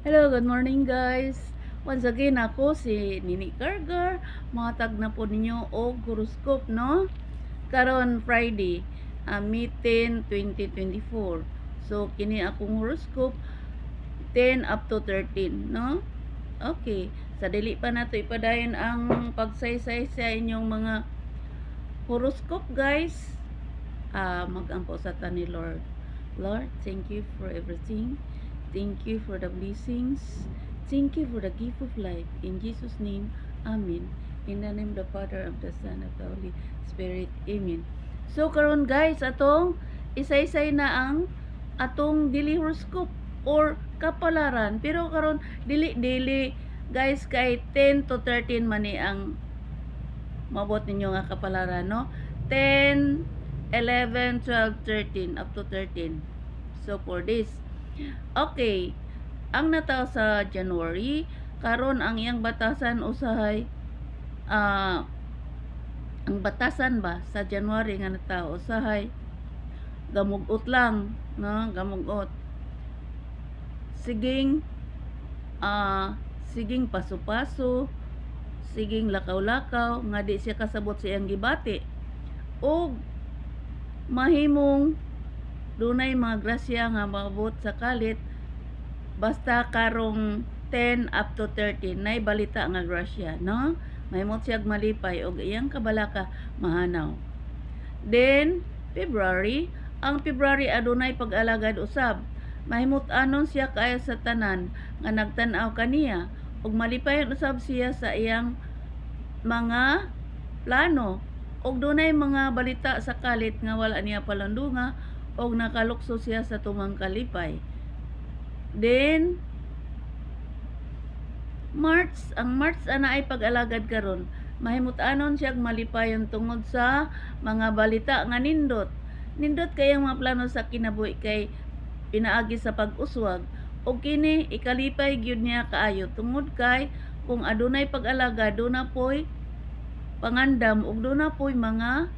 Hello, good morning guys. Once again ako si Nini Kargar. Matag na po ninyo og horoscope no. Karon Friday, May 10, 2024. So kini akong horoscope 10 up to 13 no. Okay, sa dili pa nato ipadayon ang pagsaysay sa inyong mga horoscope guys. Magampo sa ta ni Lord. Lord, thank you for everything. Thank you for the blessings. Thank you for the gift of life. In Jesus' name, Amen. In the name of the Father, of the Son, of the Holy Spirit. Amen. So, karon guys, atong isa-isay na ang atong daily horoscope or kapalaran. Pero karon dili guys, kay 10 to 13 mani ang mabot ninyo nga kapalaran, no? 10, 11, 12, 13, up to 13. So, for this. Okay. Ang nataw sa January, karon ang iyang batasan usahay, ang batasan ba sa January nga nataw usahay, gamugot lang, no? Gamugot. Siging, siging paso-paso, siging lakaw-lakaw, nga di siya kasabot sa iyang gibati. O mahimong dunay mga grasya nga maabot sa kalit basta karong 10 up to 13 nay balita nga grasya, no? Mahimot siyag malipay og iyang kabalaka mahanaw. Then February, ang February adunay pag-alagad usab. Mahimot anon siya kaayo sa tanan nga nagtan-aw kaniya ug malipayon usab siya sa iyang mga plano og dunay mga balita sa kalit nga wala niya palandunga og nakalukso siya sa tumang kalipay. Then March, ang March ana ay pag-alagad karon. Mahimut-anon siya malipayon tungod sa mga balita nga nindot. Nindot kay ang mga plano sa kinabuhi kay pinaagi sa pag-uswag og kini ikalipay gyud niya kaayo tungod kay kung adunay pag-alagad duna poy pangandam ug duna poy mga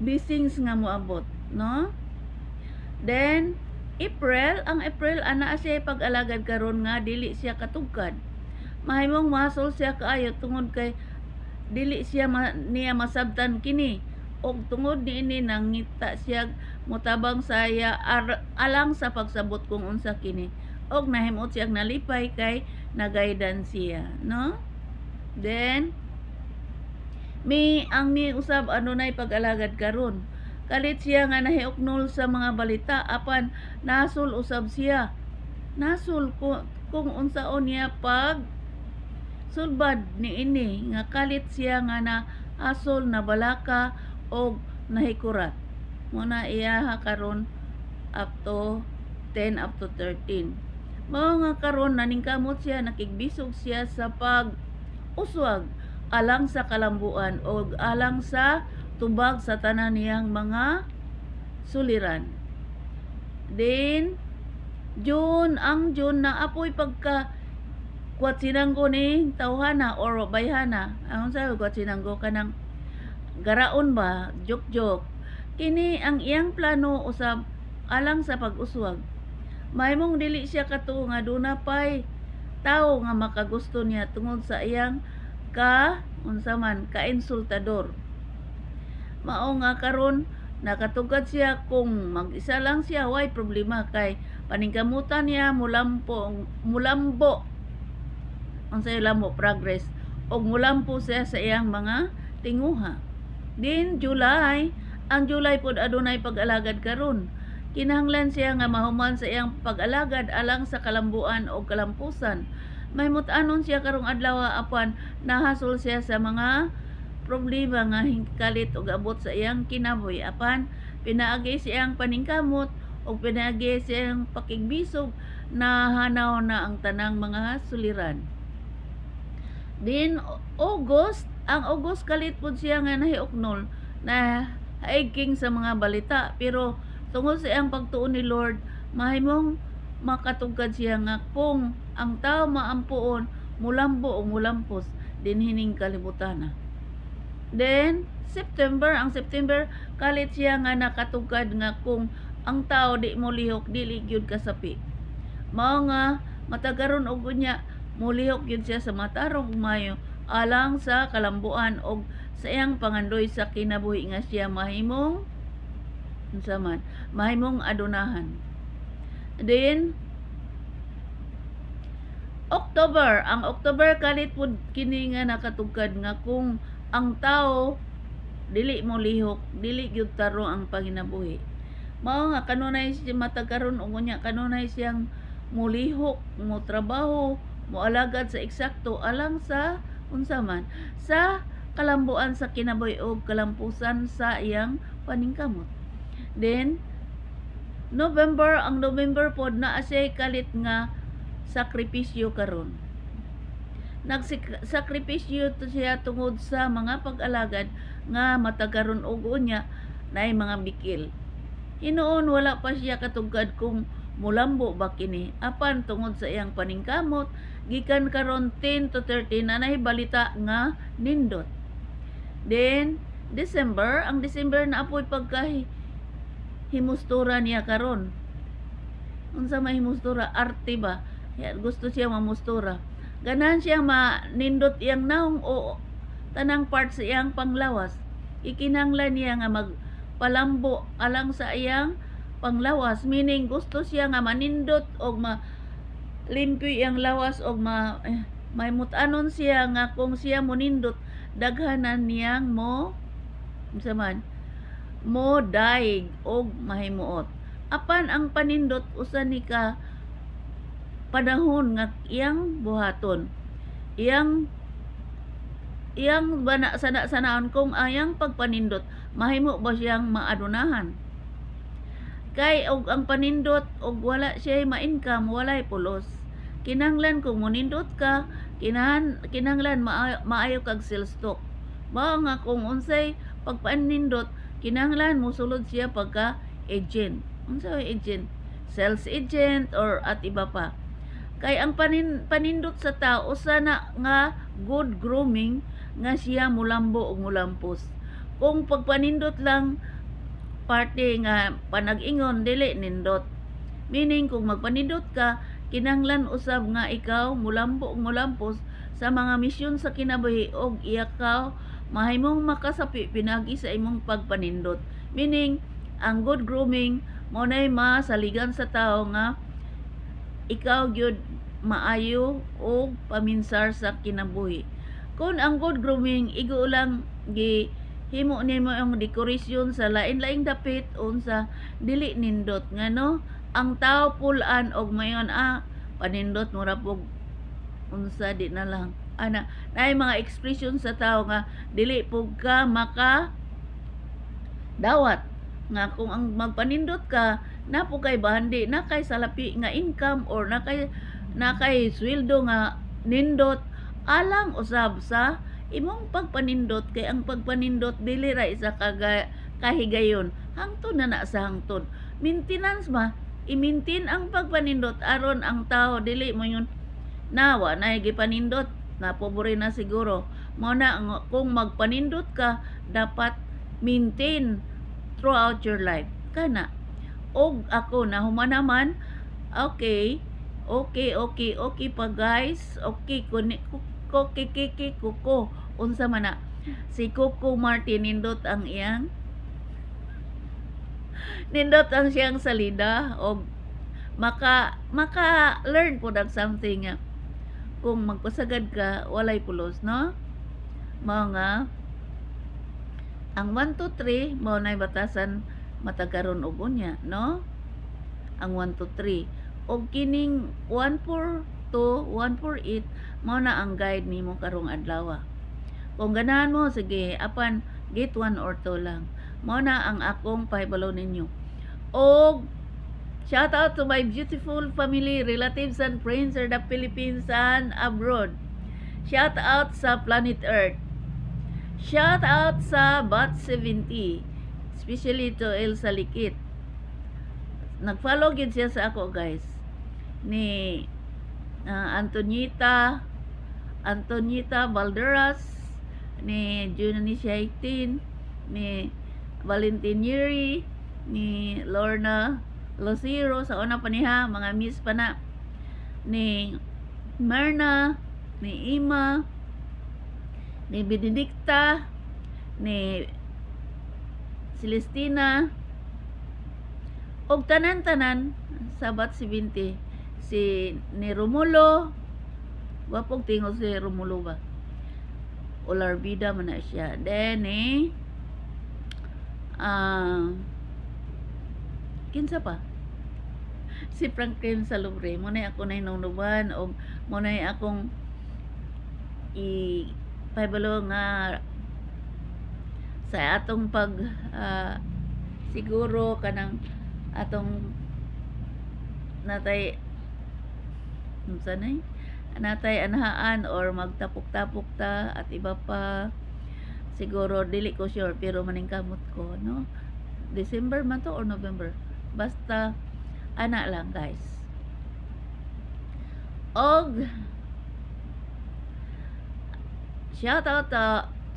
blessings nga moabot, no? Then April, ang April ana siya pag-alagad karon nga dili siya katugkad. Mahimong masol siya kaayo tungod kay dili siya niya masabtan kini og tungod niini nangita siya motabang saya alang sa pagsabot kung unsa kini og nahimot siya nalipay kay nagaydan siya, no? Then ang mi usab adunay pag-alagad karon. Kalit siya nga nahiuknol sa mga balita apan nasul usab siya. Nasul kung unsaon niya pag sulbad niini nga kalit siya nga na asol na balaka og nahikurat. Muna iya karon up to 10 up to 13. Mao nga karon naningkamot siya nakigbisog siya sa pag uswag alang sa kalambuan o alang sa tubag sa tanan niyang mga suliran. Then June, ang June na apoy pagka kwat sinanggo ni tawhana or bayhana. Ang sabi kwat sinanggo kanang garaon ba, joke-joke. Kini ang iyang plano usab alang sa pag-uswag. Mahimong dili siya katuo nga duna pay tao nga makagusto niya tungod sa iyang unsa man ka-insultador. Mao nga karon nakatugad siya kung mag-isa lang siya way problema kay paningkamutan niya mulambo unsay lamo progress og mulampo siya sa iyang mga tinguha. Din July, ang July pod adunay pag-alagad karon. Kinahanglan siya nga mahuman sa iyang pag-alagad alang sa kalambuan o kalampusan. Mahimut-anon siya karong adlaw apan nahasol siya sa mga problema nga hingkalit og abot sa iyang kinabuhi apan pinaagi siyang paningkamot o pinaagi siyang pakigbisog na hanaw na ang tanang mga suliran. Din August, ang August kalit pud siya nga nahiuknol na haigking sa mga balita pero tungod sa iyang pagtuon ni Lord mahimong makatugkad siya nga kung ang tao maampuon mulambo o mulampos din hining kalibutan. Then September, ang September kalit siya nga nakatugkad nga kung ang tao di mo lihok dili gyud kasapi. Mao nga matagaron og unya mulihok gyud siya sa matarong umayo alang sa kalambuan og sa iyang pangandoy sa kinabuhi nga siya mahimong unsa man mahimong adunahan. Then October, ang October kalit pud kini nga nakatugkad nga kung ang tao dili mo lihok, dili gyud taro ang panginabuhi. Mao nga kanunay siya matagaron og unya kanunay siyang mulihok, mo trabaho, mo alagad sa eksakto alang sa unsa man sa kalambuan sa kinabuhi og kalampusan sa iyang paningkamot. Then November, ang November pod naa siya kalit nga sakripisyo karon. Nagsakripisyo to siya tungod sa mga pag-alagad nga matagaron og unya nay mga bikil. Hinoon wala pa siya katugkad kung mulambo ba kini apan tungod sa iyang paningkamot gikan karon 10 to 13 na balita nga nindot. Then December, ang December na apoy pagkahimustura niya karon. Unsa may himustura? Arte ba? Gusto siya mamustura. Ganahan siya manindot iyang naong o tanang part sa iyang panglawas. Ikinanglan niya nga magpalambo alang sa iyang panglawas. Meaning gusto siya nga manindot o limpyo iyang lawas o may mutanon siya nga kung siya monindot daghanan niyang mo daig o mahimuot. Apan ang panindot usa ni ka panahon nga iyang buhaton. Iyang sana-sanaon kung ayang pagpanindot mahimo ba siyang maadunahan. Kay og ang panindot og wala siya ma-income, walay pulos. Kinahanglan kung monindot ka, kinahanglan maayo kag sales stock. Mao nga kung unsay pagpanindot, kinahanglan mosulod siya pagka agent. Unsa agent? Sales agent or at iba pa. Kay ang panindot sa tao sana nga good grooming nga siya mulambo o mulampos. Kung pagpanindot lang parte nga panag-ingon dili nindot. Meaning kung magpanindot ka kinahanglan usab nga ikaw mulambo o mulampos sa mga misyon sa kinabuhi og iyakaw mahimong makasapi pinagi sa imong pagpanindot. Meaning ang good grooming mo nay masaligan sa tao nga ikaw gyud maayo o paminsar sa kinabuhi. Kung ang good grooming igo lang himo nimo ang dekorasyon sa lain-laing dapit unsa dili nindot ngano ang tao pulan og mayon panindot mura pog unsa di na lang ana nay mga expression sa tao nga dili pug ka maka dawat nga kung ang magpanindot ka na po kay bahandi na kay salapi nga income or na kay sweldo nga nindot alang usab sa imong pagpanindot. Kay ang pagpanindot dili ra isa kahigayon hangtod na sa hangtod maintenance ba i-maintain ang pagpanindot aron ang tao dili mo yun nawa na gipanindot na pobre na siguro mo na kung magpanindot ka dapat maintain throughout your life kana. Og ako na humanaman okay pa guys. Okay kuko unsa man na si Coco Martin nindot ang siyang salida og maka learn po dag something nga kung magpasagad ka walay pulos no mga ang 1 to 3 mao nay batasan matagaron og unya no ang 1 to 3 og kining 142 148 mao na ang guide nimo karong adlaw. Kung ganahan mo sige apan gate 1 or 2 lang mao na ang akong pahibalo ninyo. Og shout out to my beautiful family, relatives and friends in the Philippines and abroad. Shout out sa Planet Earth. Shout out sa Bat 70, especially to Elsa Likit. Nag-follow gid siya sa ako guys. Ni Antonita Valderas, ni Junanisha 18, ni Valentin Yuri, ni Lorna Lucero sa una pa niha, mga miss pa na. ni Myrna, ni Ima, ni Benedicta, ni Celestina, og tanan-tanan sabat 70 si ni Romulo, wapog tingog si Romulo ba? Olarbida man na siya. Then kinsa pa? Si Franklin Salubre. Muna ako na hinunuban o muna akong pahibalo nga sa atong pag siguro kanang atong natay natay anahaan or magtapok-tapok ta at iba pa siguro dili ko sure pero maningkamot ko no December man to or November basta ana lang guys. Og shout out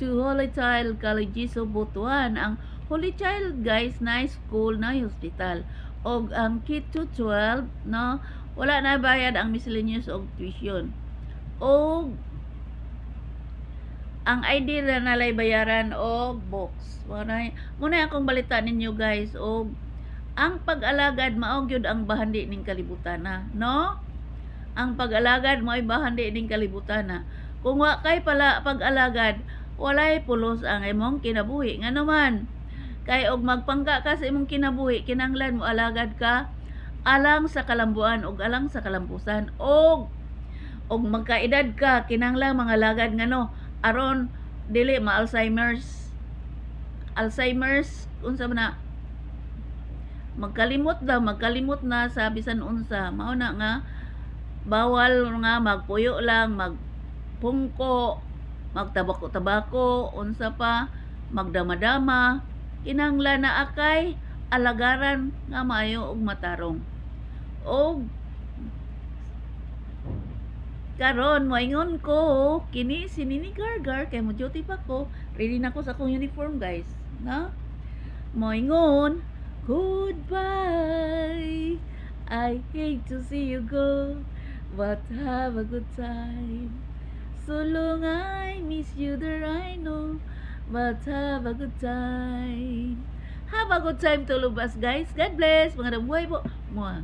to Holy Child Collegiso Butuan. Ang Holy Child guys na school na hospital og ang K-12 no wala na bayad ang miscellaneous og tuition. Og ang ID na nalay bayaran og books. Muna akong balita ninyo guys og ang pag-alagad mao gyud ang bahandi ning kalibutan na, no? Ang pag-alagad mao'y bahandi ning kalibutan na. Kung wa kay pala pag-alagad, walay pulos ang imong kinabuhi. Ngano man? Kay og magpangka ka sa imong kinabuhi, kinahanglan mo alagad ka alang sa kalambuan og alang sa kalampusan og magkaedad ka kinahanglan mangalagad ngano aron dili ma-Alzheimer's unsa man na magkalimot na sa bisan unsa mao na nga bawal nga magpuyo lang magpungko magtabako-tabako unsa pa magdama-dama kinahanglan na akay alagaran nga maayo og matarong og karon moingon ko kini si Nini Gargar kay mo duty pa ko ready na ko sa akong uniform guys na moingon goodbye I hate to see you go but have a good time so long I miss you there I know but have a good time. Have a good time to lubas guys. God bless. Mga damuhay po. Mua.